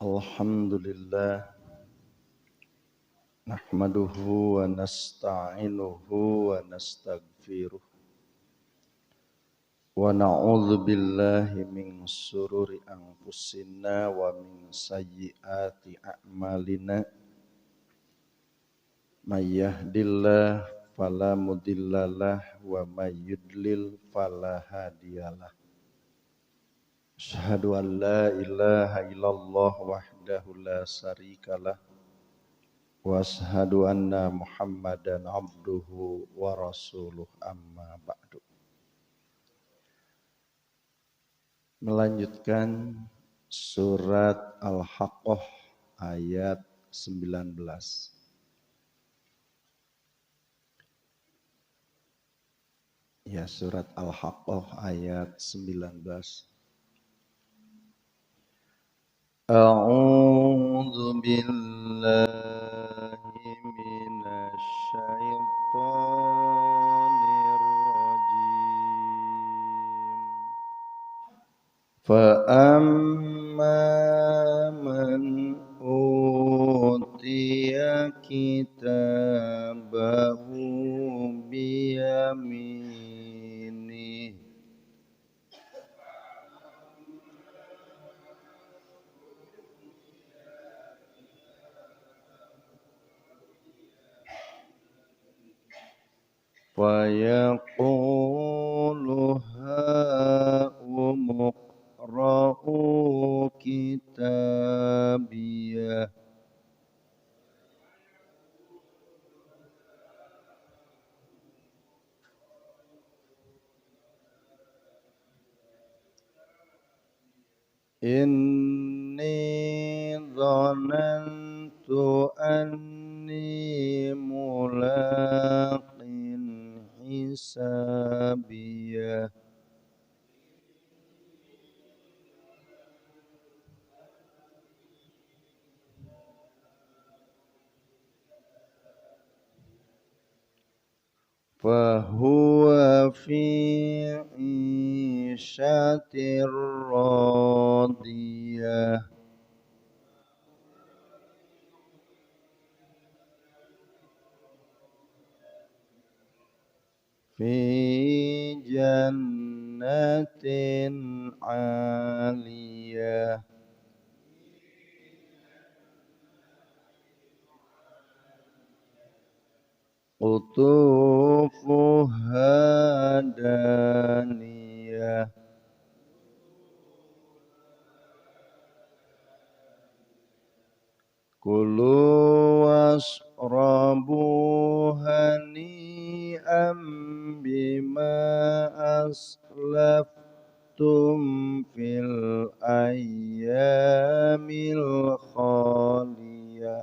Alhamdulillah nahmaduhu wa nasta'inuhu wa nastaghfiruh wa na'udzu billahi min shururi anfusina wa min sayyiati a'malina may yahdihillahu fala mudhillalah wa may yudlil fala hadiyalah. Asyhadu an la ilaha illallah wahdahu la syarikalah wa asyhadu anna Muhammadan abduhu wa rasuluh amma ba'du. Melanjutkan surat Al-Haqqah ayat 19. Ya, surat Al-Haqqah ayat 19. A'udzu billahi minasy syaithanir rajim. Fa amma man utiya kitabahu biyaminih fa yaqulu ha'umu iqra'u kitabiyah inni dhanantu anni mulaqin hisabiyah fahuwa fi 'ishatir radiyah fi jannatin 'aliyah qutufuha daniyah kulu wasrabu hani'an bima aslaftum fil ayyamil khaliyah.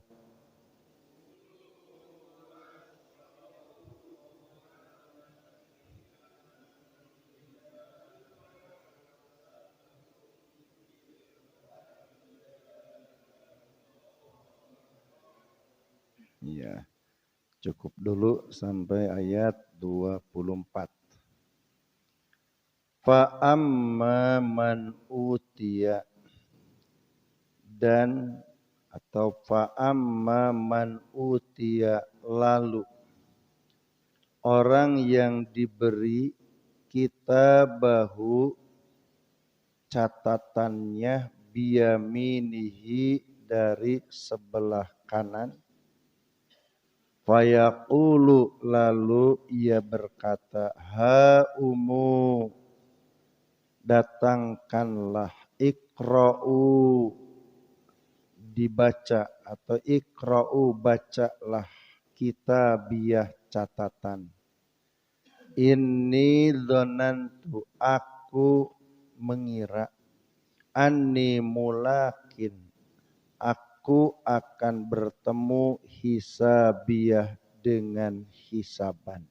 Ya, cukup dulu sampai ayat 24. Fa amma man utiya dan atau fa amma man utiya lalu orang yang diberi kitabahu catatannya biyaminihi dari sebelah kanan fayaqulu lalu ia berkata haumu datangkanlah iqra'u dibaca atau iqra'u bacalah kitabiyah catatan inni dzanantu aku mengira anni mulakin aku akan bertemu hisabiyah dengan hisaban.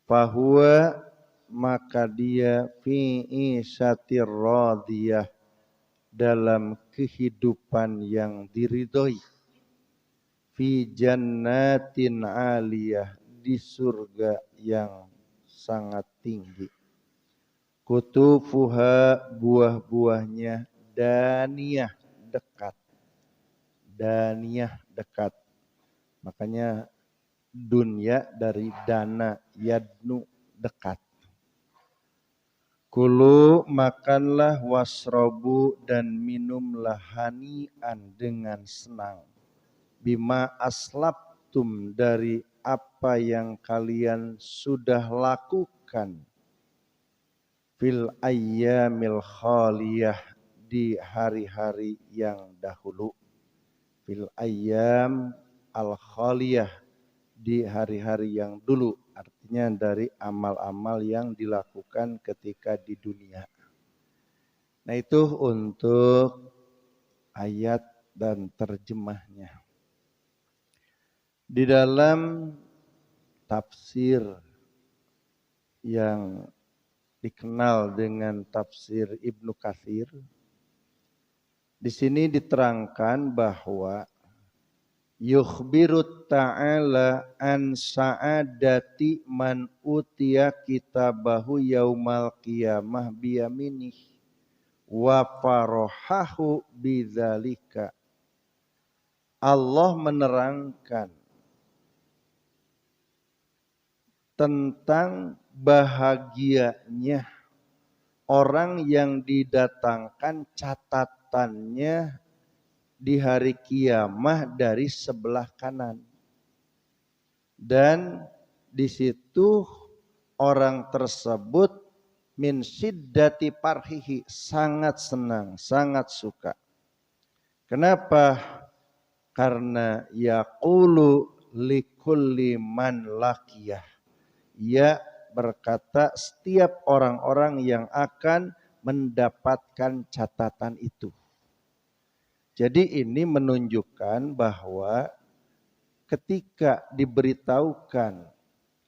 Fahuwa maka dia fi isyatir radiyah dalam kehidupan yang diridhoi. Fi jannatin aliyah di surga yang sangat tinggi. Kutufuha buah-buahnya daniyah dekat. Daniyah dekat. Makanya dunya dari dana, yadnu dekat. Kulu makanlah wasrobu dan minumlah hanian dengan senang. Bima aslabtum dari apa yang kalian sudah lakukan. Fil ayyamil khaliyah di hari-hari yang dahulu. Fil ayyam al khaliyah di hari-hari yang dulu. Artinya dari amal-amal yang dilakukan ketika di dunia. Nah itu untuk ayat dan terjemahnya. Di dalam tafsir yang dikenal dengan tafsir Ibnu Katsir, di sini diterangkan bahwa yukhbiru ta'ala an sa'adati man utiya kitabahu yaumal qiyamah biyaminih wa farahahu bidzalika. Allah menerangkan tentang bahagianya orang yang didatangkan catatannya di hari kiamat dari sebelah kanan. Dan di situ orang tersebut min syiddati parhihi, sangat senang, sangat suka. Kenapa? Karena yaqulu likulli man laqiyah. Ia berkata setiap orang-orang yang akan mendapatkan catatan itu. Jadi ini menunjukkan bahwa ketika diberitahukan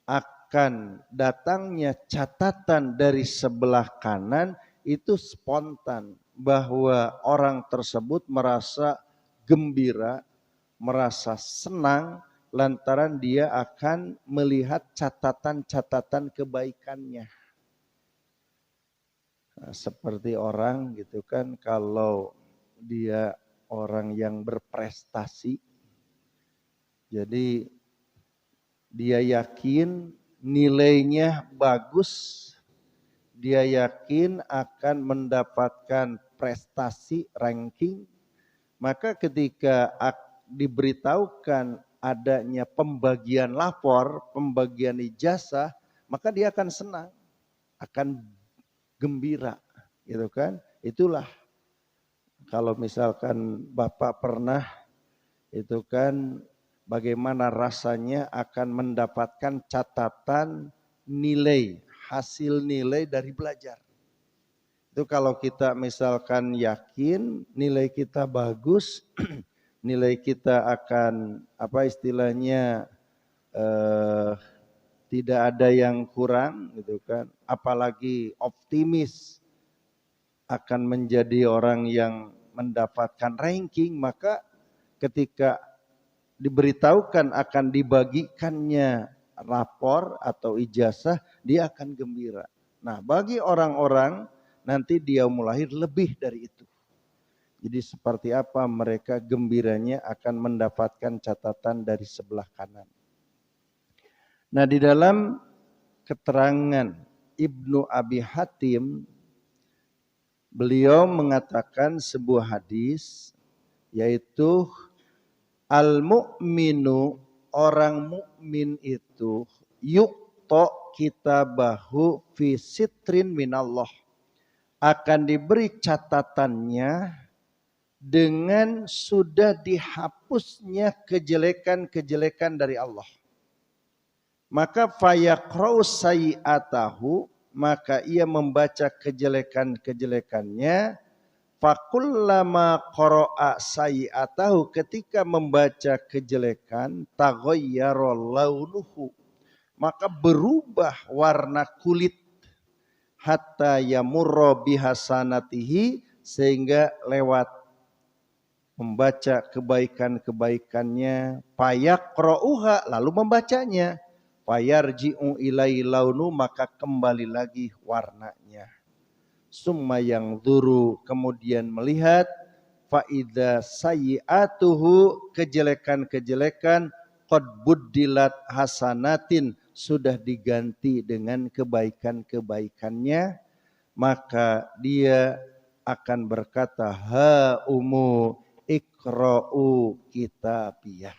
akan datangnya catatan dari sebelah kanan, itu spontan bahwa orang tersebut merasa gembira, merasa senang lantaran dia akan melihat catatan-catatan kebaikannya. Nah, seperti orang gitu kan, kalau dia orang yang berprestasi, jadi dia yakin nilainya bagus, dia yakin akan mendapatkan prestasi ranking, maka ketika diberitahukan adanya pembagian lapor, pembagian ijazah, maka dia akan senang, akan gembira, gitu kan? Itulah kalau misalkan Bapak pernah itu kan bagaimana rasanya akan mendapatkan catatan nilai, hasil nilai dari belajar. Itu kalau kita misalkan yakin nilai kita bagus, nilai kita akan apa istilahnya tidak ada yang kurang gitu kan, apalagi optimis akan menjadi orang yang mendapatkan ranking, maka ketika diberitahukan akan dibagikannya rapor atau ijazah, dia akan gembira. Nah, bagi orang-orang nanti dia mulai lebih dari itu. Jadi seperti apa mereka gembiranya akan mendapatkan catatan dari sebelah kanan. Nah, di dalam keterangan Ibnu Abi Hatim, beliau mengatakan sebuah hadis, yaitu al-mu'minu, orang mukmin itu yuqta kitabahu fi sitrin minallah, akan diberi catatannya dengan sudah dihapusnya kejelekan-kejelekan dari Allah. Maka fayaqra'u sayyi'atahu, maka ia membaca kejelekan-kejelekannya. Fakullama qara'a sayyi'atahu, ketika membaca kejelekan, taghayyara launuhu, maka berubah warna kulit, hatta yamurra bihasanatihi, sehingga lewat membaca kebaikan-kebaikannya, fayaqra'uha, lalu membacanya, fayarji'u ilai launu, maka kembali lagi warnanya. Summa yang duru, kemudian melihat, faida sayyi'atuhu, kejelekan-kejelekan qad buddilat hasanatin, sudah diganti dengan kebaikan-kebaikannya, maka dia akan berkata ha umu ikra'u kitabiyah.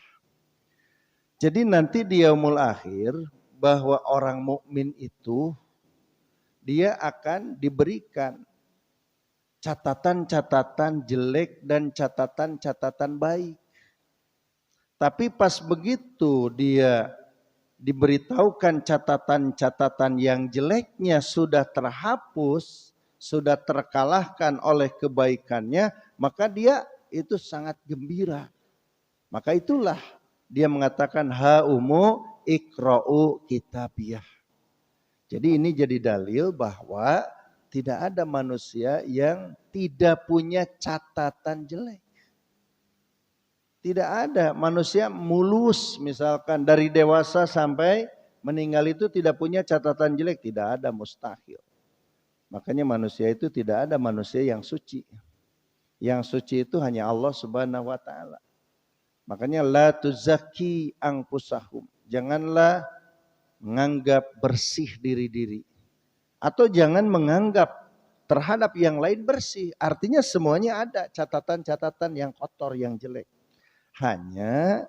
Jadi nanti di yaumul akhir bahwa orang mukmin itu dia akan diberikan catatan-catatan jelek dan catatan-catatan baik. Tapi pas begitu dia diberitahukan catatan-catatan yang jeleknya sudah terhapus, sudah terkalahkan oleh kebaikannya, maka dia itu sangat gembira. Maka itulah dia mengatakan ha umu ikra'u kitabiyah. Jadi ini jadi dalil bahwa tidak ada manusia yang tidak punya catatan jelek. Tidak ada manusia mulus, misalkan dari dewasa sampai meninggal itu tidak punya catatan jelek. Tidak ada, mustahil. Makanya manusia itu tidak ada manusia yang suci. Yang suci itu hanya Allah Subhanahu wa ta'ala. Makanya la tuzaki anfusahum. Janganlah menganggap bersih diri-diri. Atau jangan menganggap terhadap yang lain bersih. Artinya semuanya ada catatan-catatan yang kotor, yang jelek. Hanya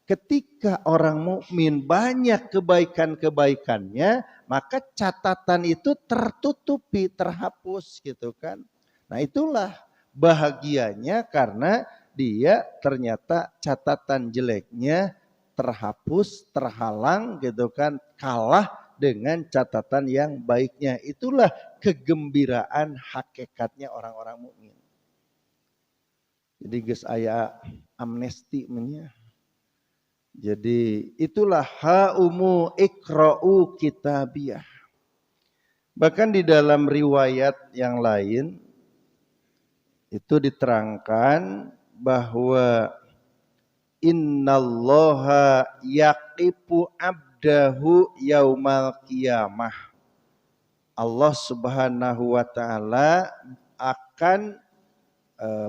ketika orang mukmin banyak kebaikan-kebaikannya, maka catatan itu tertutupi, terhapus gitu kan. Nah itulah bahagianya karena dia ternyata catatan jeleknya terhapus, terhalang gitu kan, kalah dengan catatan yang baiknya. Itulah kegembiraan hakikatnya orang-orang mukmin. Jadi geus aya amnesti mennya. Jadi itulah ha umu ikra'u kitabiyah. Bahkan di dalam riwayat yang lain itu diterangkan bahwa innallaha yaqifu abdahu yaumal qiyamah. Allah Subhanahu wa ta'ala akan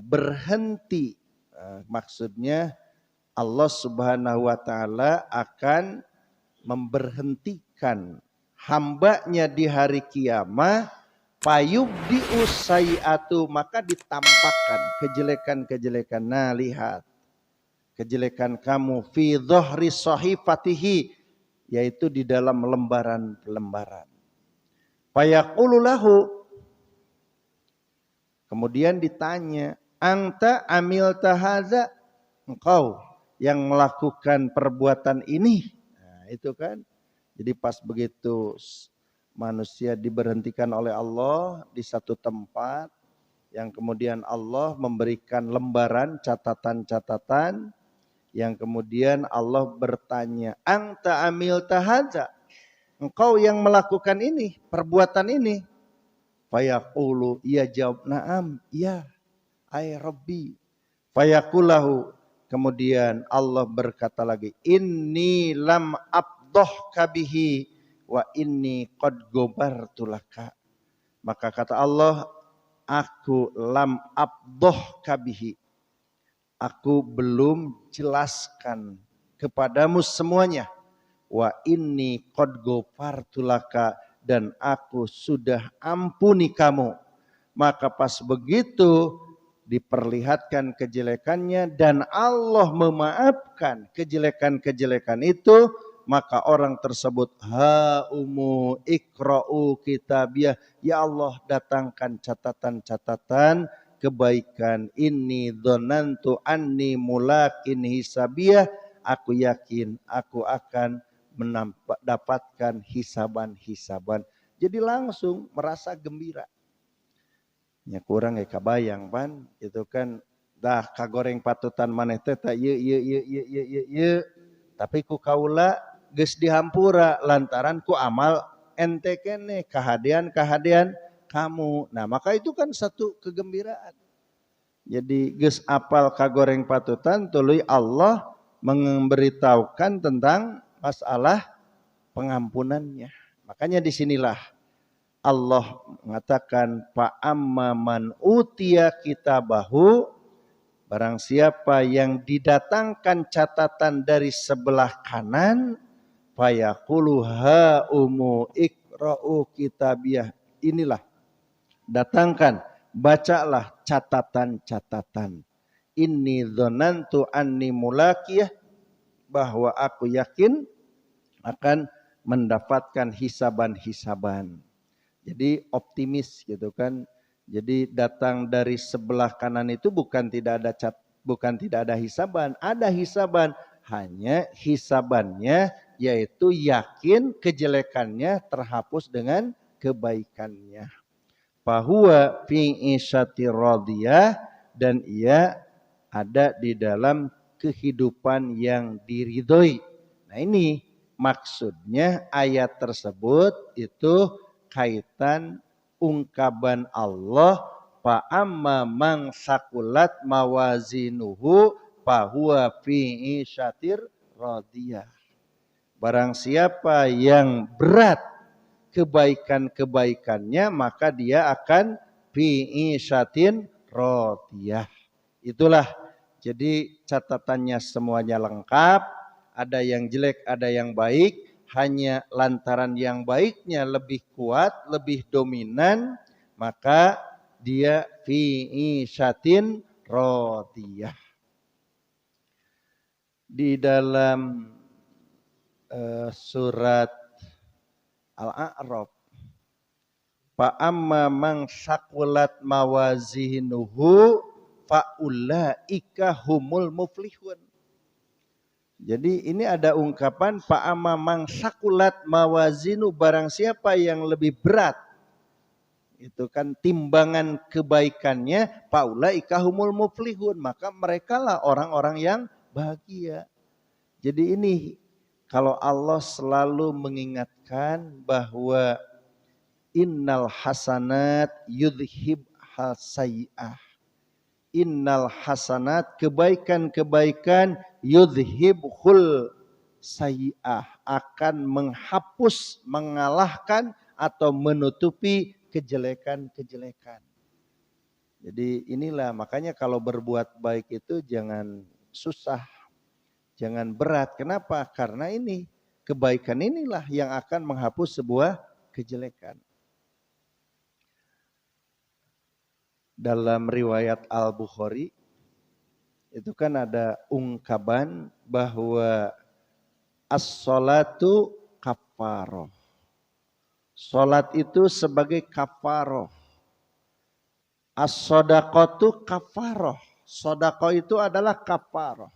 berhenti. Maksudnya Allah Subhanahu wa ta'ala akan memberhentikan hambanya di hari kiamat. Fayubdi'u sayi'atu, maka ditampakkan kejelekan-kejelekan. Nah lihat, kejelekan kamu fi dhahri sahifatihi, yaitu di dalam lembaran-lembaran. Fayaqulu lahu, kemudian ditanya, anta amilta hadza, engkau yang melakukan perbuatan ini. Nah, itu kan. Jadi pas begitu manusia diberhentikan oleh Allah di satu tempat, yang kemudian Allah memberikan lembaran catatan-catatan, yang kemudian Allah bertanya, anta amilta hadza, engkau yang melakukan ini, perbuatan ini. Fayaqulu, ia jawab, na'am, iya, ay Rabbi. Fayaqullahu, kemudian Allah berkata lagi, inni lam abdohka bihi wa inni qad gobartu laka. Maka kata Allah, aku lam abdohka bihi, aku belum jelaskan kepadamu semuanya. Wa inni qad gobartu laka, dan aku sudah ampuni kamu. Maka pas begitu diperlihatkan kejelekannya dan Allah memaafkan kejelekan-kejelekan itu, maka orang tersebut ha umu ikra'u kitabiyah, ya Allah datangkan catatan-catatan kebaikan. Inni dzanantu anni mulakin hisabiyah, aku yakin aku akan mendapatkan hisaban-hisaban. Jadi langsung merasa gembira. Ya kurang kabayang pan, itu kan dah kagoreng patutan maneh teh ta ye. Tapi ku kaula geus dihampura lantaran ku amal ente keneh, kahadean kamu. Nah, maka itu kan satu kegembiraan. Jadi geus apal kagoreng patutan tuluy Allah memberitahukan tentang masalah pengampunannya. Makanya disinilah Allah mengatakan fa amman utiya kitabahu Barang siapa yang didatangkan catatan dari sebelah kanan, fayaqulu ha umu ikra'u kitabiyah. Inilah, datangkan, bacalah catatan-catatan. Inni dzanantu anni mulaqiyah, bahwa aku yakin akan mendapatkan hisaban-hisaban. Jadi optimis gitu kan. Jadi datang dari sebelah kanan itu bukan tidak ada hisaban, ada hisaban. Hanya hisabannya yaitu yakin kejelekannya terhapus dengan kebaikannya. Fahuwa fi isyati radiyah, dan ia ada di dalam kehidupan yang diridhoi. Nah ini maksudnya ayat tersebut itu kaitan ungkapan Allah, fa amma man sakulat mawazinuhu fahuwa fi isyatir radiyah. Barang siapa yang berat kebaikan-kebaikannya, maka dia akan fi isyatin radiyah. Itulah, jadi catatannya semuanya lengkap, ada yang jelek, ada yang baik. Hanya lantaran yang baiknya lebih kuat, lebih dominan, maka dia fi isyatin radiyah. Di dalam surat Al-A'raf, fa amma man saqulat mawazinuhu fa ulaika humul muflihun. Jadi ini ada ungkapan fa amma man saqulat mawazinu, barang siapa yang lebih berat itu kan timbangan kebaikannya, fa ulaika humul muflihun, maka merekalah orang-orang yang bahagia. Jadi ini kalau Allah selalu mengingatkan bahwa innal hasanat yudhib hasayi'ah. Innal hasanat, kebaikan-kebaikan, yudhibhul sayi'ah, akan menghapus, mengalahkan atau menutupi kejelekan-kejelekan. Jadi inilah makanya kalau berbuat baik itu jangan susah, jangan berat. Kenapa? Karena ini kebaikan inilah yang akan menghapus sebuah kejelekan. Dalam riwayat Al-Bukhari itu kan ada ungkapan bahwa as-sholatu kafaroh. Salat itu sebagai kafaroh. As-sodaqatu kafaroh. Sodaqah itu adalah kafaroh.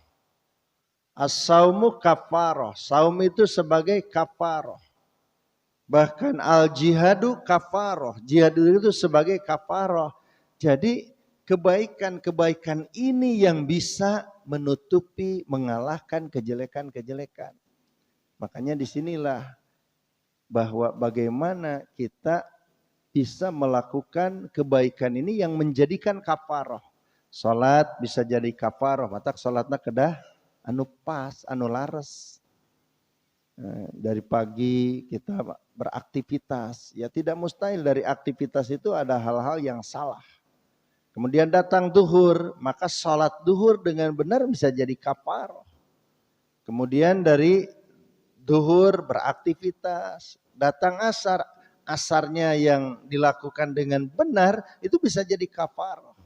As-saumu kafaroh. Saum itu sebagai kafaroh. Bahkan al-jihadu kafaroh. Jihad itu sebagai kafaroh. Jadi kebaikan-kebaikan ini yang bisa menutupi, mengalahkan kejelekan-kejelekan. Makanya disinilah bahwa bagaimana kita bisa melakukan kebaikan ini yang menjadikan kafaroh. Salat bisa jadi kafaroh, matak salatna kedah anu pas, anu lares. Dari pagi kita beraktivitas, ya tidak mustahil dari aktivitas itu ada hal-hal yang salah. Kemudian datang duhur, maka sholat duhur dengan benar bisa jadi kafaroh. Kemudian dari duhur beraktivitas, datang asar, asarnya yang dilakukan dengan benar itu bisa jadi kafaroh.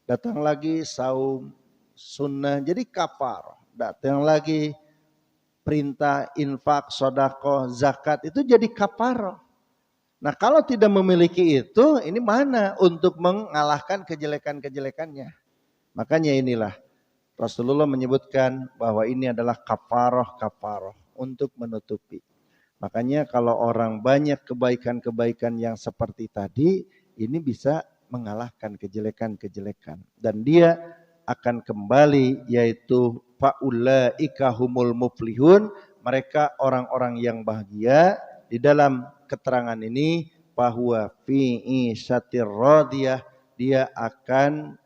Datang lagi saum sunnah jadi kafaroh. Datang lagi perintah infak, sedekah, zakat itu jadi kafaroh. Nah kalau tidak memiliki itu, ini mana untuk mengalahkan kejelekan-kejelekannya. Makanya inilah Rasulullah menyebutkan bahwa ini adalah kafaroh untuk menutupi. Makanya kalau orang banyak kebaikan-kebaikan yang seperti tadi, ini bisa mengalahkan kejelekan-kejelekan. Dan dia akan kembali yaitu fa'ulaika humul muflihun, mereka orang-orang yang bahagia. Di dalam keterangan ini bahwa fi isyatir radiyah, dia akan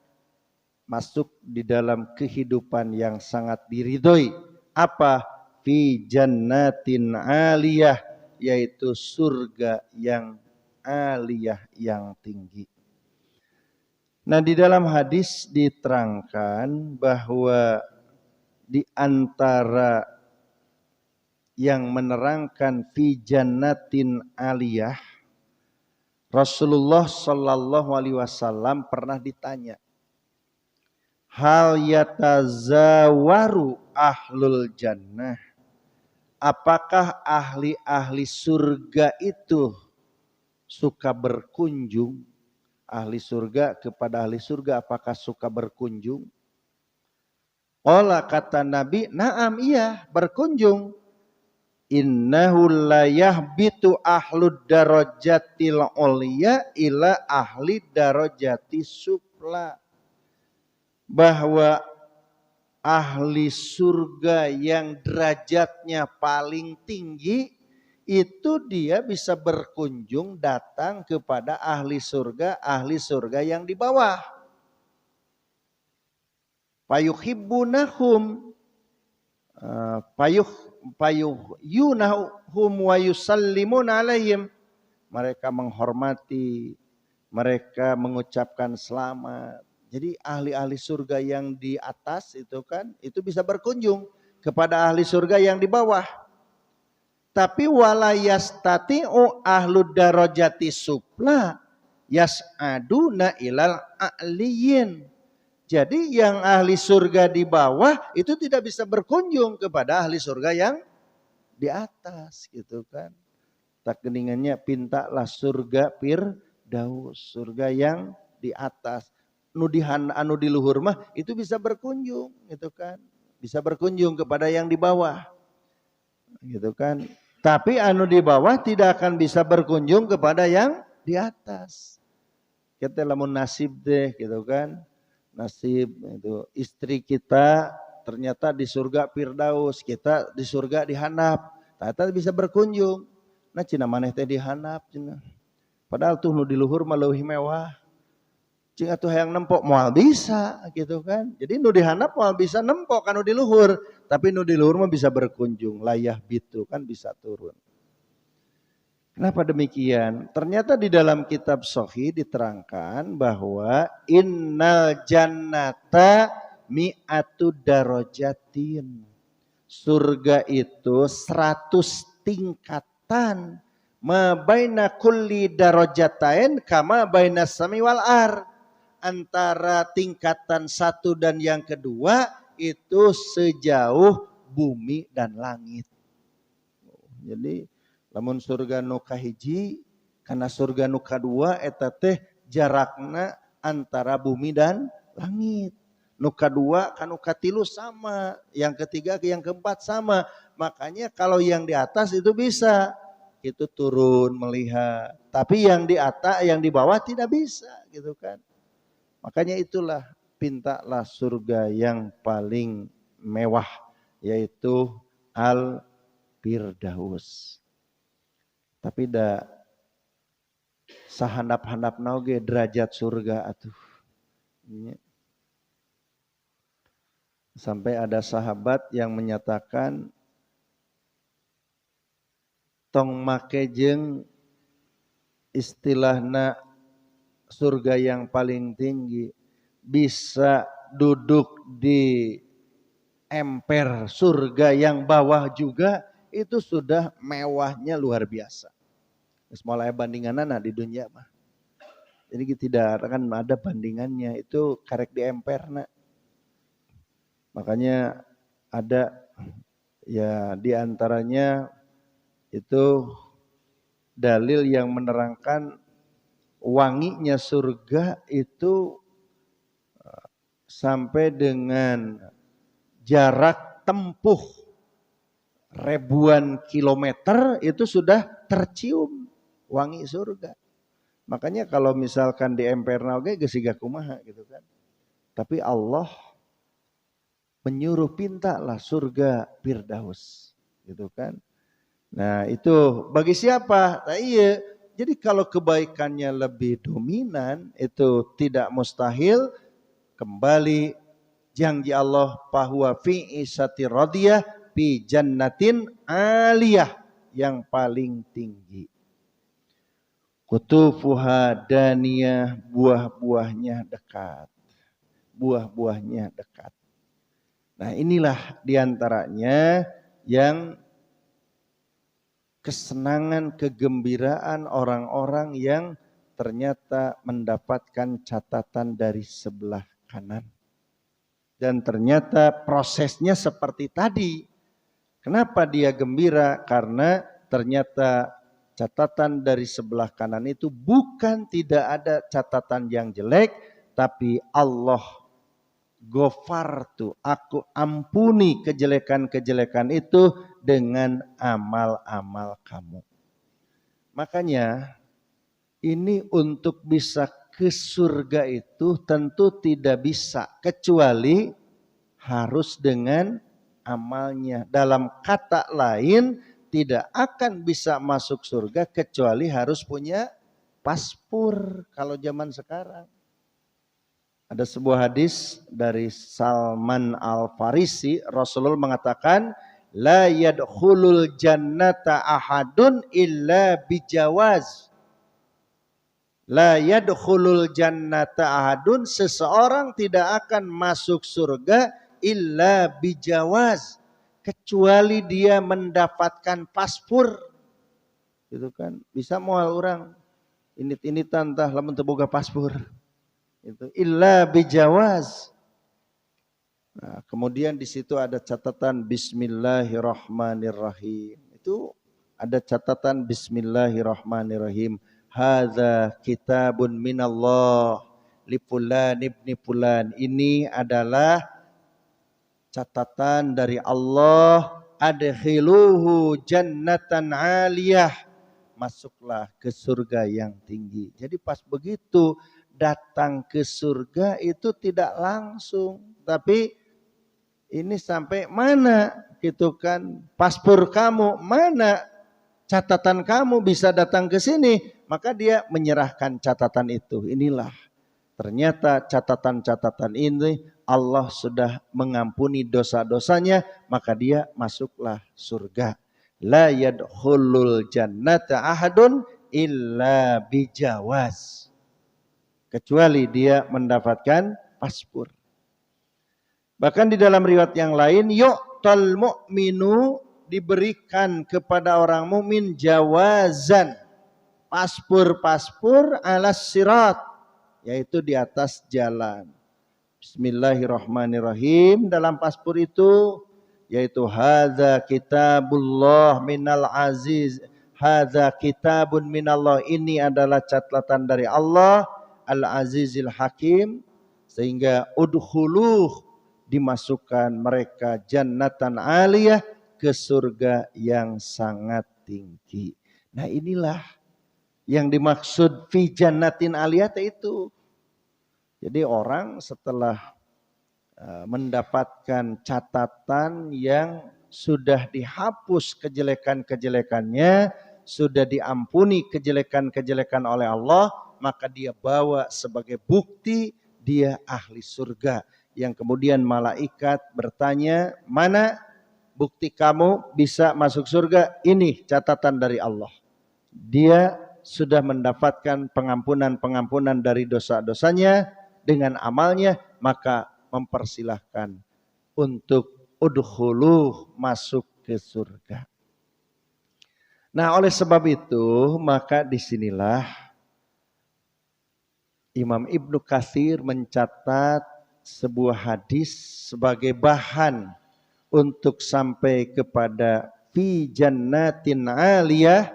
masuk di dalam kehidupan yang sangat diridhoi. Apa? Fi jannatin aliyah, yaitu surga yang aliyah, yang tinggi. Nah, di dalam hadis diterangkan bahwa di antara yang menerangkan fi jannatin aliyah, Rasulullah Shallallahu Alaihi Wasallam pernah ditanya, hal yatazawaru ahlul jannah, apakah ahli-ahli surga itu suka berkunjung? Ahli surga kepada ahli surga apakah suka berkunjung? Qala, kata Nabi, na'am, iya, berkunjung. Innahu la yahbitu ahlud darajatil ulya ila ahli darajati supla. Bahwa ahli surga yang derajatnya paling tinggi itu dia bisa berkunjung datang kepada ahli surga yang di bawah. Payuhibbunahum payuhyunahum wa yusallimun alaihim. Mereka menghormati, mereka mengucapkan selamat. Jadi ahli-ahli surga yang di atas itu kan, itu bisa berkunjung kepada ahli surga yang di bawah. Tapi wala yastati'u ahlu darajati supla yas'aduna ilal a'liyin. Jadi yang ahli surga di bawah itu tidak bisa berkunjung kepada ahli surga yang di atas gitu kan. Tak geningannya pintalah surga Firdaus, surga yang di atas. Anu di luhur mah itu bisa berkunjung gitu kan. Bisa berkunjung kepada yang di bawah. Gitu kan. Tapi anu di bawah tidak akan bisa berkunjung kepada yang di atas. Kita lamun nasib deh gitu kan. Nasib itu istri kita ternyata di surga Firdaus, kita di surga di Hanap. Ternyata bisa berkunjung. Nah cina maneh teh di Hanap cina. Padahal tuh nu di luhur mah leuwih mewah. Cing atuh hayang nempok moal bisa gitu kan. Jadi nu di Hanap moal bisa nempok kan nu di luhur. Tapi nu di luhur mah bisa berkunjung, layah bitu kan bisa turun. Kenapa demikian? Ternyata di dalam kitab Sahih diterangkan bahwa innal jannata mi'atu darajatin. Surga itu 100 tingkatan. Ma baina kulli darajatain kama baina sami wal ar. Antara tingkatan satu dan yang kedua itu sejauh bumi dan langit. Jadi lamun surga nu kahiji kana surga nu kadua eta teh jarakna antara bumi dan langit. Nu kadua kanu katilu sama, yang ketiga ke yang keempat sama. Makanya kalau yang di atas itu bisa itu turun melihat, tapi yang di atas yang di bawah tidak bisa gitu kan. Makanya itulah pintalah surga yang paling mewah yaitu Al-Firdaus. Tapi dah sahandap-handap nauge derajat surga atuh. Sampai ada sahabat yang menyatakan tong make jeung istilahna surga yang paling tinggi bisa duduk di emper surga yang bawah juga itu sudah mewahnya luar biasa. Mulai bandinganana di dunia mah. Jadi tidak akan ada bandingannya, itu karek di emperna. Makanya ada ya di antaranya itu dalil yang menerangkan wanginya surga itu sampai dengan jarak tempuh ribuan kilometer itu sudah tercium wangi surga. Makanya kalau misalkan di emperna oge geus siga kumaha gitu kan. Tapi Allah menyuruh pintalah surga Firdaus gitu kan. Nah, itu bagi siapa? Nah, iya. Jadi kalau kebaikannya lebih dominan itu tidak mustahil kembali janji Allah bahwa fi isati radiyah fi jannatin aliyah yang paling tinggi. Kutufuha daniyah, buah-buahnya dekat. Buah-buahnya dekat. Nah, inilah diantaranya yang kesenangan, kegembiraan orang-orang yang ternyata mendapatkan catatan dari sebelah kanan. Dan ternyata prosesnya seperti tadi. Kenapa dia gembira? Karena ternyata catatan dari sebelah kanan itu bukan tidak ada catatan yang jelek, tapi Allah ghafartu, aku ampuni kejelekan-kejelekan itu dengan amal-amal kamu. Makanya ini untuk bisa ke surga itu tentu tidak bisa kecuali harus dengan amalnya. Dalam kata lain, tidak akan bisa masuk surga kecuali harus punya paspor kalau zaman sekarang. Ada sebuah hadis dari Salman Al-Farisi, Rasulullah mengatakan, la yadkhulul jannata ahadun illa bijawaz. La yadkhulul jannata ahadun, seseorang tidak akan masuk surga illa bijawaz, kecuali dia mendapatkan paspor. Gitu kan, bisa moal orang ini tantah lamun teu boga paspor. Itu illa bijawaz. Nah, kemudian di situ ada catatan Bismillahirrahmanirrahim. Itu ada catatan Bismillahirrahmanirrahim. Hadza kitabun minallah li fulan ibni fulan. Ini adalah catatan dari Allah. Adkhiluhu jannatan aliyah. Masuklah ke surga yang tinggi. Jadi pas begitu datang ke surga itu tidak langsung, tapi ini sampai mana gitu kan, paspor kamu mana, catatan kamu bisa datang ke sini, maka dia menyerahkan catatan itu. Inilah ternyata catatan-catatan ini Allah sudah mengampuni dosa-dosanya, maka dia masuklah surga. La yadkhulul jannata ahadun illa bijawaz, kecuali dia mendapatkan paspor. Bahkan di dalam riwayat yang lain, yu'tal mu'minu, diberikan kepada orang mukmin jawazan, paspor alas sirat, yaitu di atas jalan. Bismillahirrahmanirrahim. Dalam paspor itu yaitu hadza kitabullah minal aziz, hadza kitabun minallah, ini adalah catatan dari Allah Al-Azizil Hakim, sehingga udkhuluh, dimasukkan mereka jannatan aliyah, ke surga yang sangat tinggi. Nah, inilah yang dimaksud fi jannatin aliyah itu. Jadi orang setelah mendapatkan catatan yang sudah dihapus kejelekan-kejelekannya, sudah diampuni kejelekan-kejelekan oleh Allah, maka dia bawa sebagai bukti dia ahli surga. Yang kemudian malaikat bertanya, mana bukti kamu bisa masuk surga? Ini catatan dari Allah. Dia sudah mendapatkan pengampunan dari dosa-dosanya dengan amalnya, maka mempersilahkan untuk udkhuluh, masuk ke surga. Nah, oleh sebab itu maka disinilah Imam Ibnu Katsir mencatat sebuah hadis sebagai bahan untuk sampai kepada fi jannatin aliyah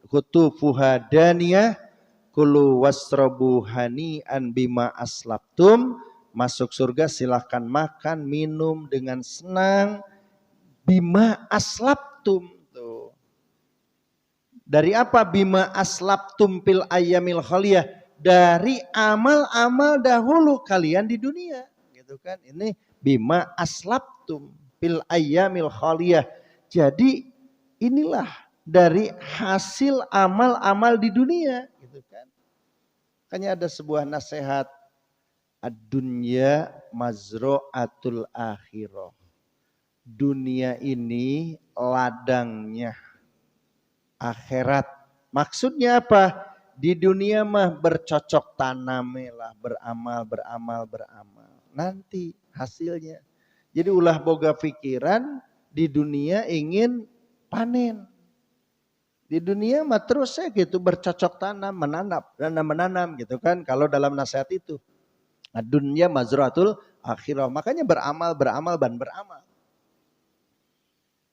kutufuha daniyah kulu wasrabu hani'an bima aslabtum, masuk surga silahkan makan minum dengan senang, bima aslabtum. Tuh. Dari apa bima aslabtum fil ayyamil khaliyah? Dari amal-amal dahulu kalian di dunia, gitu kan. Ini bima aslabtum fil ayyamil khaliyah. Jadi inilah dari hasil amal-amal di dunia, gitu kan. Makanya ada sebuah nasihat, ad-dunya mazra'atul akhirah. Dunia ini ladangnya akhirat. Maksudnya apa? Di dunia mah bercocok tanam lah, beramal. Nanti hasilnya. Jadi ulah boga pikiran di dunia ingin panen. Di dunia mah terus ya gitu bercocok tanam, menanam gitu kan. Kalau dalam nasihat itu. Nah, dunia mazratul akhirah. Makanya beramal dan beramal.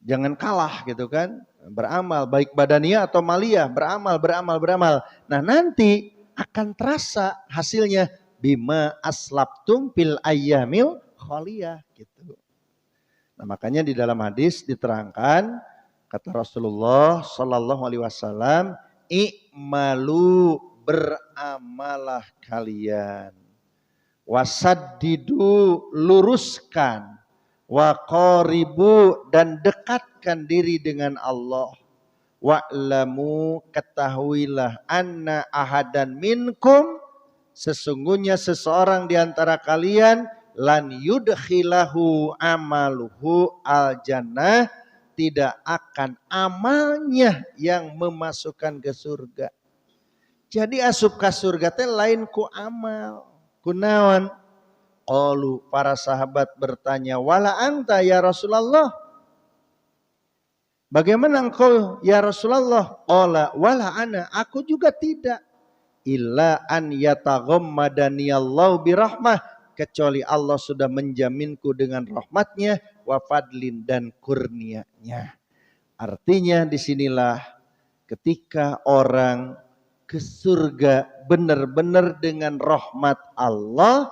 Jangan kalah gitu kan. Beramal baik badania atau maliyah, beramal. Nah, nanti akan terasa hasilnya bima aslabtum fil ayyamil khaliyah gitu. Nah, makanya di dalam hadis diterangkan kata Rasulullah Shallallahu Alaihi Wasallam, "I'malu beramalah kalian, wasaddidu luruskan, waqaribu dan dekatkan diri dengan Allah, wa'lamu ketahuilah anna ahadan minkum sesungguhnya seseorang di antara kalian lan yudkhilahu amaluhu al jannah tidak akan amalnya yang memasukkan ke surga." Jadi asup ke surga teh lain ku amal. Kunaon? Qalu para sahabat bertanya, "Wala anta ya Rasulullah?" Bagaimana engkau ya Rasulullah? Qala wala ana, aku juga tidak. Illa an yataghammadaniyallahu birahmah, kecuali Allah sudah menjaminku dengan rahmatnya wa fadlin dan kurnianya. Artinya disinilah ketika orang ke surga benar-benar dengan rahmat Allah,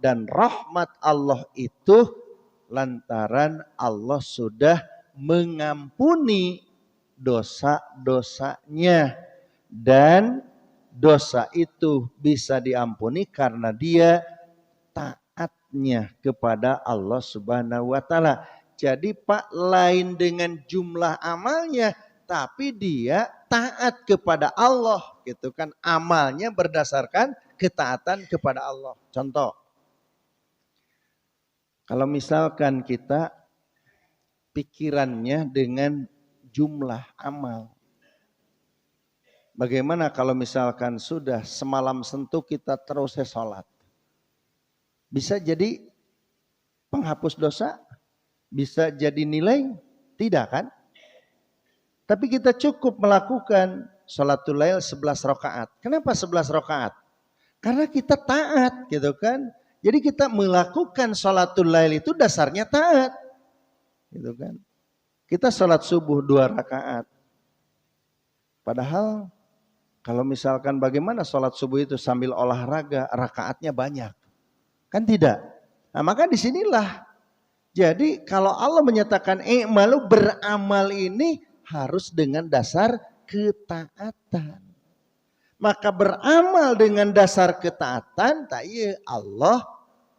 dan rahmat Allah itu lantaran Allah sudah mengampuni dosa-dosanya, dan dosa itu bisa diampuni karena dia taatnya kepada Allah Subhanahu wa taala. Jadi Pak, lain dengan jumlah amalnya, tapi dia taat kepada Allah gitu kan. Amalnya berdasarkan ketaatan kepada Allah. Contoh, kalau misalkan kita pikirannya dengan jumlah amal. Bagaimana kalau misalkan sudah semalam sentuh kita terus sholat? Bisa jadi penghapus dosa? Bisa jadi nilai? Tidak kan? Tapi kita cukup melakukan sholatul lail 11 rakaat. Kenapa 11 rakaat? Karena kita taat gitu kan. Jadi kita melakukan sholatul lail itu dasarnya taat. Gitu kan. Kita sholat subuh 2 rakaat. Padahal kalau misalkan bagaimana sholat subuh itu sambil olahraga, rakaatnya banyak. Kan tidak. Nah, maka disinilah. Jadi kalau Allah menyatakan i'malu beramal ini harus dengan dasar ketaatan. Maka beramal dengan dasar ketaatan, Allah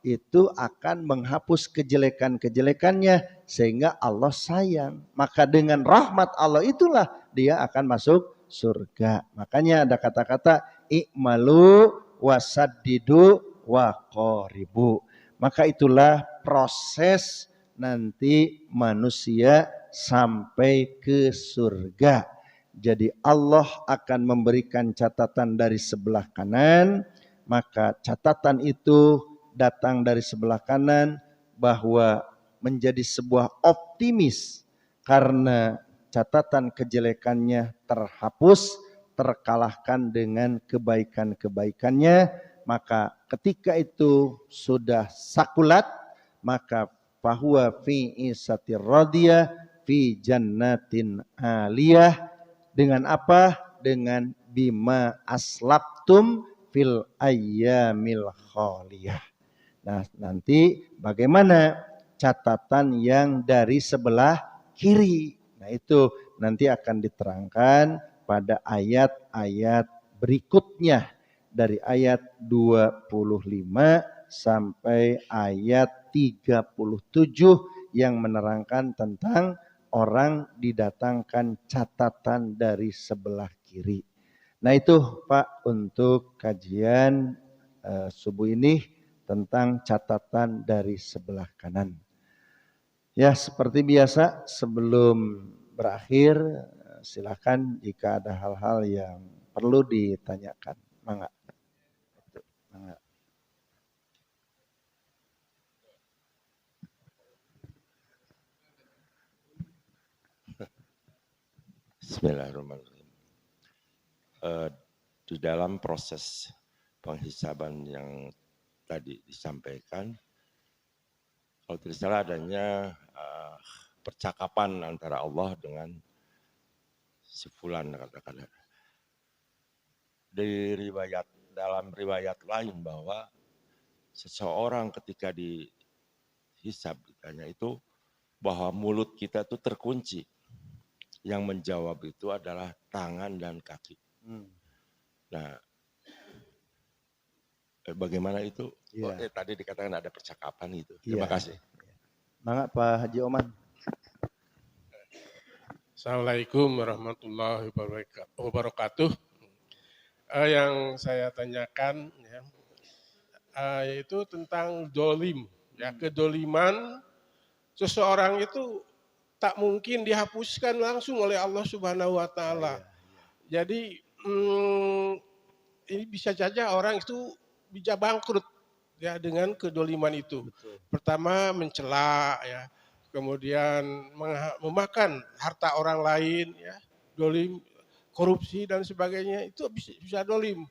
itu akan menghapus kejelekan-kejelekannya sehingga Allah sayang. Maka dengan rahmat Allah itulah dia akan masuk surga. Makanya ada kata-kata i'malu wasaddidu waqaribu. Maka itulah proses nanti manusia sampai ke surga. Jadi Allah akan memberikan catatan dari sebelah kanan, maka catatan itu datang dari sebelah kanan bahwa menjadi sebuah optimis karena catatan kejelekannya terhapus, terkalahkan dengan kebaikan-kebaikannya. Maka ketika itu sudah sakulat, maka fahuwa fi isatir radiyah fi jannatin aliyah. Dengan apa? Dengan bima aslabtum fil ayyamil khaliyah. Nah, nanti bagaimana catatan yang dari sebelah kiri? Nah, itu nanti akan diterangkan pada ayat-ayat berikutnya. Dari ayat 25 sampai ayat 37 yang menerangkan tentang orang didatangkan catatan dari sebelah kiri. Nah itu Pak untuk kajian subuh ini tentang catatan dari sebelah kanan. Ya seperti biasa sebelum berakhir silakan jika ada hal-hal yang perlu ditanyakan. Mangga. Mangga. Bismillahirrahmanirrahim. Di dalam proses penghisaban yang tadi disampaikan, kalau tidak salah adanya percakapan antara Allah dengan si fulan katakanlah. Dalam riwayat lain bahwa seseorang ketika dihisab ditanya itu bahwa mulut kita itu terkunci. Yang menjawab itu adalah tangan dan kaki. Nah, bagaimana itu? Ya. Tadi dikatakan ada percakapan itu. Terima kasih. Mangga Pak Haji Oman. Assalamualaikum warahmatullahi wabarakatuh. Yang saya tanyakan ya, yaitu tentang dolim. Ya, kedoliman seseorang itu tak mungkin dihapuskan langsung oleh Allah Subhanahu Wa Taala. Jadi ini bisa saja orang itu bisa bangkrut ya dengan kedoliman itu. Betul. Pertama mencela ya, kemudian memakan harta orang lain ya, dolim, korupsi dan sebagainya itu bisa dolim.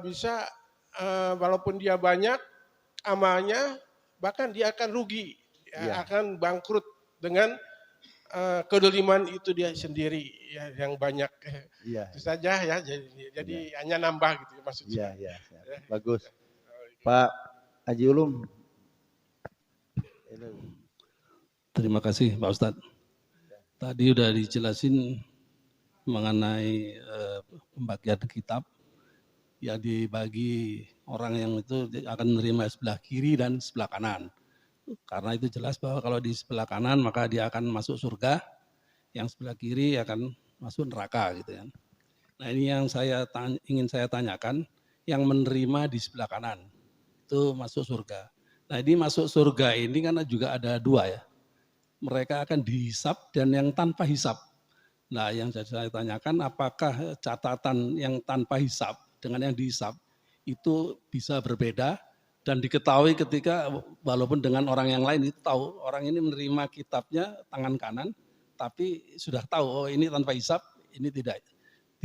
Bisa walaupun dia banyak amalnya, bahkan dia akan rugi, ya, akan bangkrut dengan kedoliman itu dia sendiri ya, yang banyak. Itu saja ya, jadi hanya nambah gitu maksud saya. Iya. Bagus. Pak Haji Ulum. Terima kasih Pak Ustadz. Tadi udah dijelasin mengenai pembagian kitab yang dibagi orang yang itu akan menerima sebelah kiri dan sebelah kanan. Karena itu jelas bahwa kalau di sebelah kanan maka dia akan masuk surga, yang sebelah kiri akan masuk neraka gitu kan. Nah ini yang ingin saya tanyakan, yang menerima di sebelah kanan itu masuk surga. Nah ini masuk surga ini kan juga ada dua ya. Mereka akan dihisap dan yang tanpa hisap. Nah yang saya tanyakan apakah catatan yang tanpa hisap dengan yang dihisap itu bisa berbeda dan diketahui ketika walaupun dengan orang yang lain itu tahu orang ini menerima kitabnya tangan kanan tapi sudah tahu oh ini tanpa hisap, ini tidak.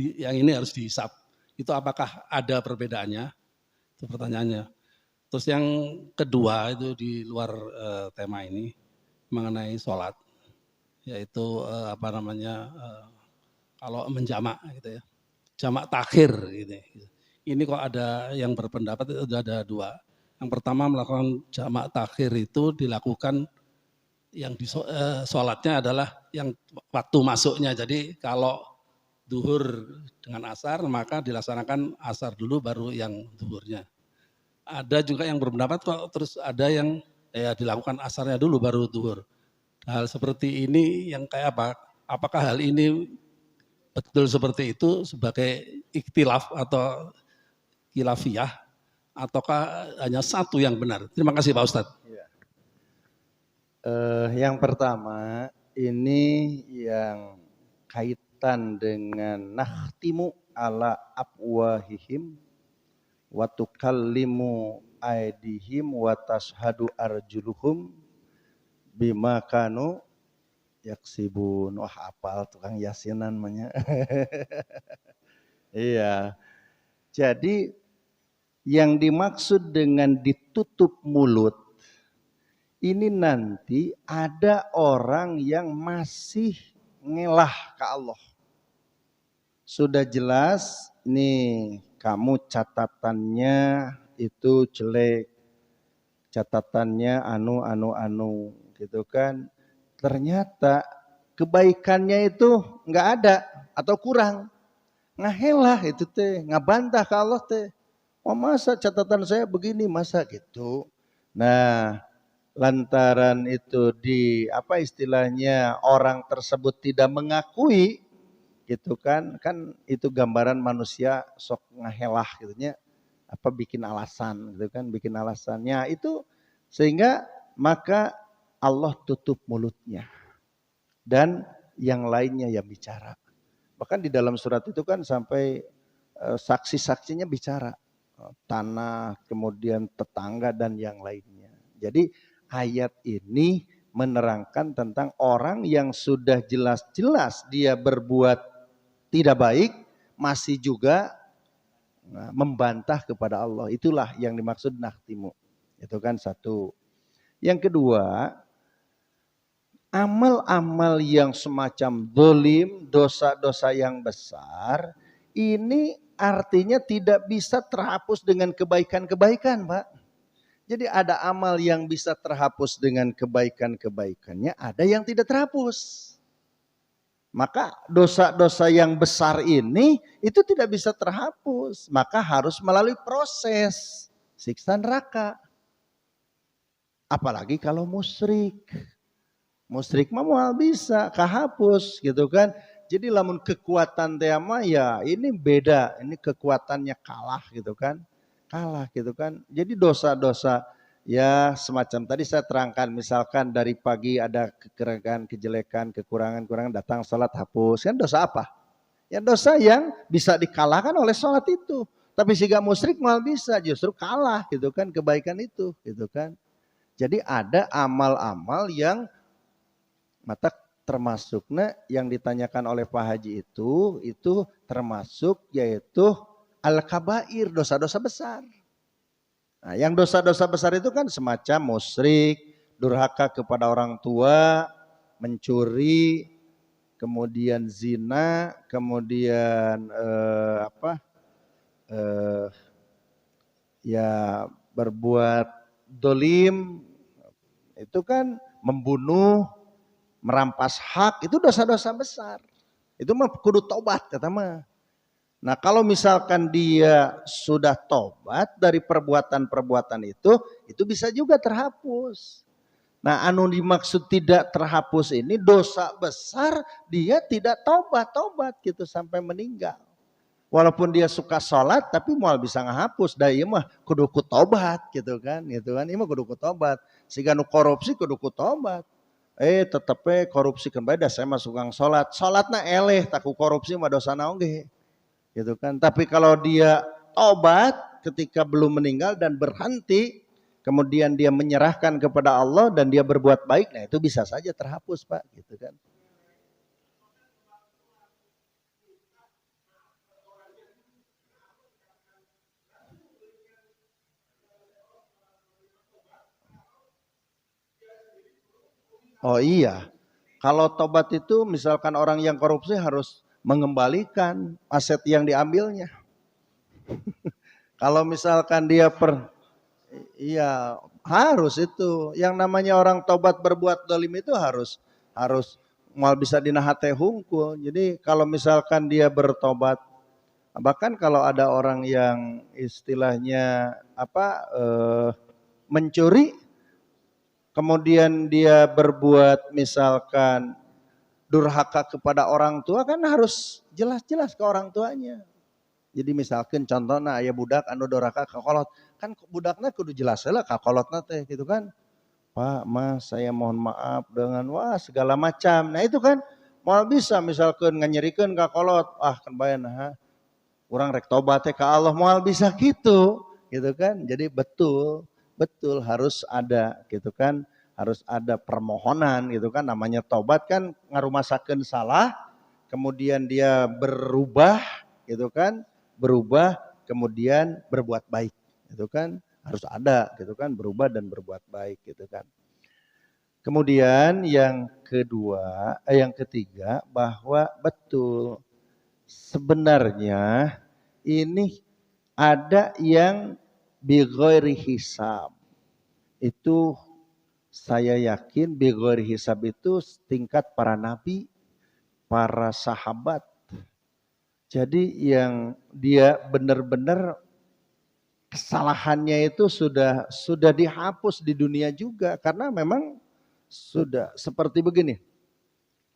Yang ini harus dihisap. Itu apakah ada perbedaannya? Itu pertanyaannya. Terus yang kedua itu di luar tema ini mengenai sholat, yaitu kalau menjamak gitu ya, jamak takhir gitu. Ini kok ada yang berpendapat itu ada dua. Yang pertama melakukan jamak takhir itu dilakukan yang di sholatnya adalah yang waktu masuknya. Jadi kalau duhur dengan asar maka dilaksanakan asar dulu baru yang duhurnya. Ada juga yang berpendapat kok terus ada yang dilakukan asarnya dulu baru duhur. Hal seperti ini yang kayak apa? Apakah hal ini betul seperti itu sebagai ikhtilaf atau khilafiyah ataukah hanya satu yang benar? Terima kasih Pak Ustadz. Yang pertama ini yang kaitan dengan nakhtimu ala afwahihim wa tukallimu aydihim wa tashhadu arjuluhum bima kanu yaksibun. Wah apal tukang yasinan namanya. Iya. Jadi yang dimaksud dengan ditutup mulut ini nanti ada orang yang masih ngelah ke Allah. Sudah jelas nih kamu catatannya itu jelek. Catatannya anu gitu kan. Ternyata kebaikannya itu enggak ada atau kurang. Ngahelah itu teh, ngabantah ke Allah teh. Oh masa catatan saya begini masa gitu. Nah, lantaran itu apa istilahnya orang tersebut tidak mengakui gitu kan itu gambaran manusia sok ngahelah gitunya apa bikin alasan gitu kan bikin alasannya itu sehingga maka Allah tutup mulutnya dan yang lainnya yang bicara. Bahkan di dalam surat itu kan sampai saksi-saksinya bicara. Tanah, kemudian tetangga dan yang lainnya. Jadi ayat ini menerangkan tentang orang yang sudah jelas-jelas dia berbuat tidak baik, masih juga membantah kepada Allah. Itulah yang dimaksud nakhtimu. Itu kan satu. Yang kedua, amal-amal yang semacam dolim, dosa-dosa yang besar, ini artinya tidak bisa terhapus dengan kebaikan-kebaikan, Pak. Jadi ada amal yang bisa terhapus dengan kebaikan-kebaikannya, ada yang tidak terhapus. Maka dosa-dosa yang besar ini itu tidak bisa terhapus, maka harus melalui proses siksa neraka. Apalagi kalau musyrik. Musyrik mah moal bisa kahapus gitu kan. Jadi lamun kekuatan tema ya ini beda, ini kekuatannya kalah gitu kan. Kalah gitu kan. Jadi dosa-dosa ya semacam tadi saya terangkan, misalkan dari pagi ada kejelekan, kekurangan datang sholat hapus. Kan dosa apa? Ya dosa yang bisa dikalahkan oleh sholat itu. Tapi jika musyrik malah bisa justru kalah gitu kan kebaikan itu gitu kan. Jadi ada amal-amal yang mata termasuknya yang ditanyakan oleh Pak Haji itu termasuk yaitu al-kabair, dosa-dosa besar. Nah, yang dosa-dosa besar itu kan semacam musyrik, durhaka kepada orang tua, mencuri, kemudian zina, kemudian ya berbuat dolim, itu kan membunuh, merampas hak, itu dosa-dosa besar. Itu mah kudu tobat kata mah. Nah kalau misalkan dia sudah tobat dari perbuatan-perbuatan itu bisa juga terhapus. Nah anu dimaksud tidak terhapus ini dosa besar, dia tidak tobat gitu sampai meninggal. Walaupun dia suka sholat tapi mau bisa ngahapus, dah iya mah kudu ku tobat gitu kan. Iya mah kudu ku tobat. Sehingga nu korupsi kudu ku tobat. Tetepnya korupsi kembali dah saya masuk gang sholat. Sholatna eleh taku korupsi mah dosa naon ge. Gitu kan. Tapi kalau dia tobat ketika belum meninggal dan berhenti, kemudian dia menyerahkan kepada Allah dan dia berbuat baik, nah itu bisa saja terhapus Pak, gitu kan. Oh iya, kalau tobat itu misalkan orang yang korupsi harus mengembalikan aset yang diambilnya. Kalau misalkan dia iya harus itu. Yang namanya orang tobat berbuat dolim itu harus mal bisa dinahate hungkul. Jadi kalau misalkan dia bertobat, bahkan kalau ada orang yang istilahnya mencuri, kemudian dia berbuat misalkan durhaka kepada orang tua, kan harus jelas-jelas ke orang tuanya. Jadi misalkan contohnya aya budak anu durhaka ka kolot, kan budaknya kudu jelas heula ka kolotna teh gitu kan. Pak, Mas, saya mohon maaf dengan segala macam. Nah itu kan moal bisa misalkan nganyerikeun ka kolot, kan bayan urang rek tobat teh ka Allah, moal bisa gitu kan. Jadi betul harus ada gitu kan, harus ada permohonan gitu kan, namanya tobat kan ngarumasakeun salah, kemudian dia berubah gitu kan, kemudian berbuat baik gitu kan, harus ada gitu kan, berubah dan berbuat baik gitu kan. Kemudian yang ketiga bahwa betul sebenarnya ini ada yang bighairi hisab. Itu saya yakin bighairi hisab itu tingkat para nabi, para sahabat. Jadi yang dia benar-benar kesalahannya itu sudah dihapus di dunia juga, karena memang sudah seperti begini.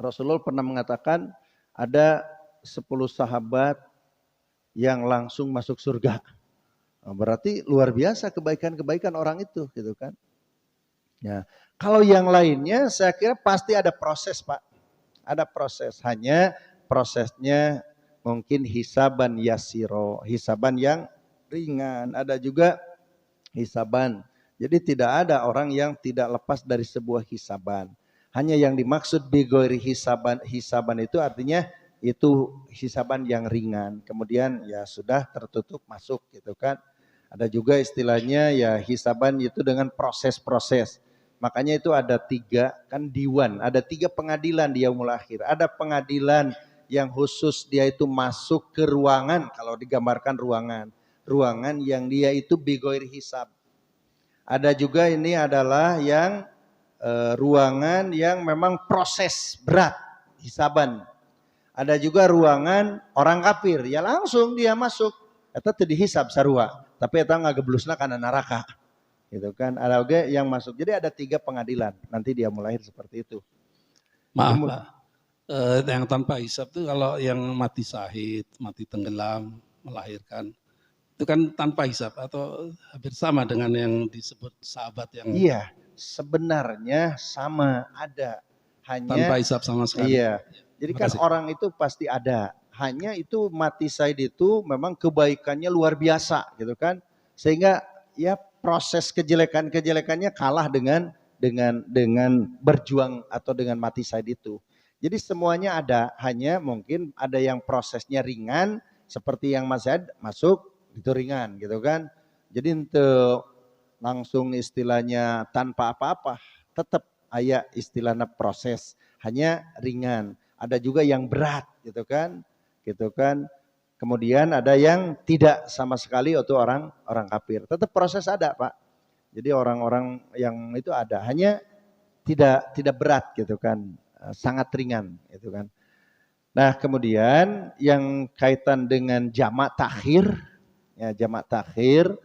Rasulullah pernah mengatakan ada 10 sahabat yang langsung masuk surga. Berarti luar biasa kebaikan-kebaikan orang itu gitu kan. Ya, kalau yang lainnya saya kira pasti ada proses Pak. Ada proses, hanya prosesnya mungkin hisaban yasiro, hisaban yang ringan. Ada juga hisaban. Jadi tidak ada orang yang tidak lepas dari sebuah hisaban. Hanya yang dimaksud bigoiri hisaban itu artinya itu hisaban yang ringan. Kemudian ya sudah tertutup masuk gitu kan. Ada juga istilahnya ya hisaban itu dengan proses-proses. Makanya itu ada 3 kan diwan, ada 3 pengadilan di yaumul akhir. Ada pengadilan yang khusus dia itu masuk ke ruangan, kalau digambarkan ruangan yang dia itu bigoir hisab. Ada juga ini adalah yang ruangan yang memang proses berat hisaban. Ada juga ruangan orang kafir, ya langsung dia masuk. Eta teu dihisab sarua, tapi eta ngageblusna kana neraka. Gitu kan. Ada juga yang masuk. Jadi ada 3 pengadilan. Nanti dia mulai seperti itu. Maaf Pak, yang tanpa hisab itu kalau yang mati syahid, mati tenggelam, melahirkan, itu kan tanpa hisab atau hampir sama dengan yang disebut sahabat yang Iya, sebenarnya sama, ada. Hanya tanpa hisab sama sekali. Iya. Jadi kan orang itu pasti ada. Hanya itu mati syahid itu memang kebaikannya luar biasa gitu kan. Sehingga ya proses kejelekannya kalah dengan berjuang atau dengan mati syahid itu. Jadi semuanya ada, hanya mungkin ada yang prosesnya ringan seperti yang Mas Zaid masuk itu ringan gitu kan. Jadi untuk langsung istilahnya tanpa apa-apa, tetap aya istilahnya proses, hanya ringan. Ada juga yang berat gitu kan. Kemudian ada yang tidak sama sekali itu orang kafir. Tetap proses ada, Pak. Jadi orang-orang yang itu ada, hanya tidak berat gitu kan, sangat ringan gitu kan. Nah, kemudian yang kaitan dengan jamak takhir, ya jamak takhir,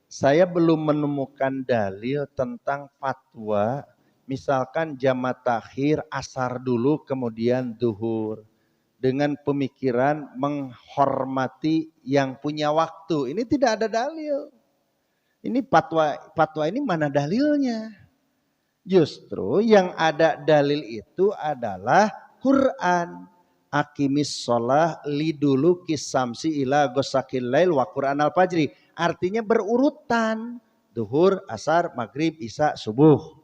saya belum menemukan dalil tentang fatwa misalkan jamak takhir asar dulu kemudian duhur dengan pemikiran menghormati yang punya waktu. Ini tidak ada dalil. Ini fatwa ini mana dalilnya? Justru yang ada dalil itu adalah Quran. Aqimis sholah liduluki samsi ila ghosakil lail wa Quran al-fajri. Artinya berurutan. Duhur, asar, maghrib, isya, subuh.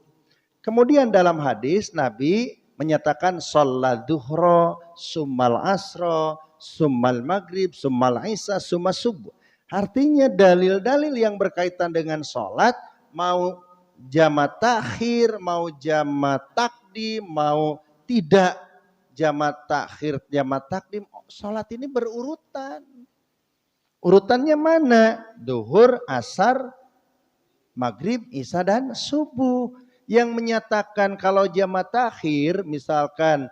Kemudian dalam hadis Nabi menyatakan sholat duhro, summal asro, summal maghrib, summal isya, summal subuh. Artinya dalil-dalil yang berkaitan dengan sholat, mau jamak takhir, mau jamak takdim, mau tidak jamak takhir, jamak takdim, sholat ini berurutan. Urutannya mana? Duhur, asar, maghrib, isya, dan subuh. Yang menyatakan kalau jamak takhir, misalkan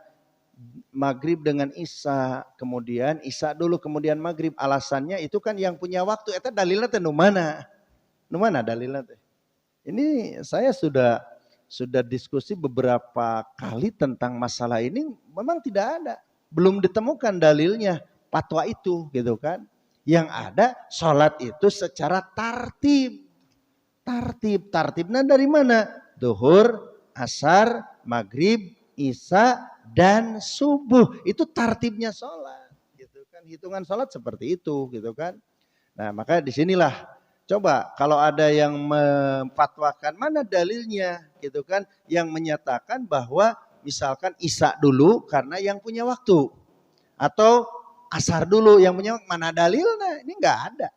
maghrib dengan isya, kemudian isya dulu, kemudian maghrib, alasannya itu kan yang punya waktu. Itu dalilnya teh nu mana? Nu mana dalilnya teh? Ini saya sudah diskusi beberapa kali tentang masalah ini, memang tidak ada, belum ditemukan dalilnya fatwa itu gitu kan. Yang ada sholat itu secara tartibnya dari mana? Duhur, asar, maghrib, isya, dan subuh. Itu tartibnya sholat gitu kan. Hitungan sholat seperti itu gitu kan. Nah maka disinilah coba kalau ada yang memfatwakan mana dalilnya gitu kan, yang menyatakan bahwa misalkan isya dulu karena yang punya waktu, atau asar dulu yang punya, mana dalilnya? Ini enggak ada.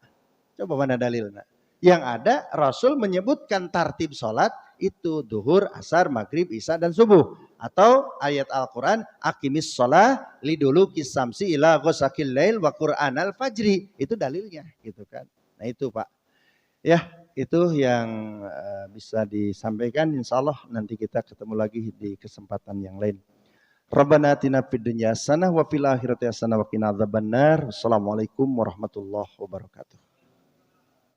Coba mana dalilnya? Yang ada Rasul menyebutkan tartib sholat itu duhur, asar, maghrib, isya, dan subuh. Atau ayat Al-Quran aqimis sholah liduluki samsi ila ghosakil lail wa Quran al-fajri. Itu dalilnya gitu kan. Nah itu Pak. Ya itu yang bisa disampaikan, insya Allah nanti kita ketemu lagi di kesempatan yang lain. Rabbana atina fid dunya hasanah wa fil akhirati hasanah wa qina adzabannar. Wassalamualaikum warahmatullahi wabarakatuh.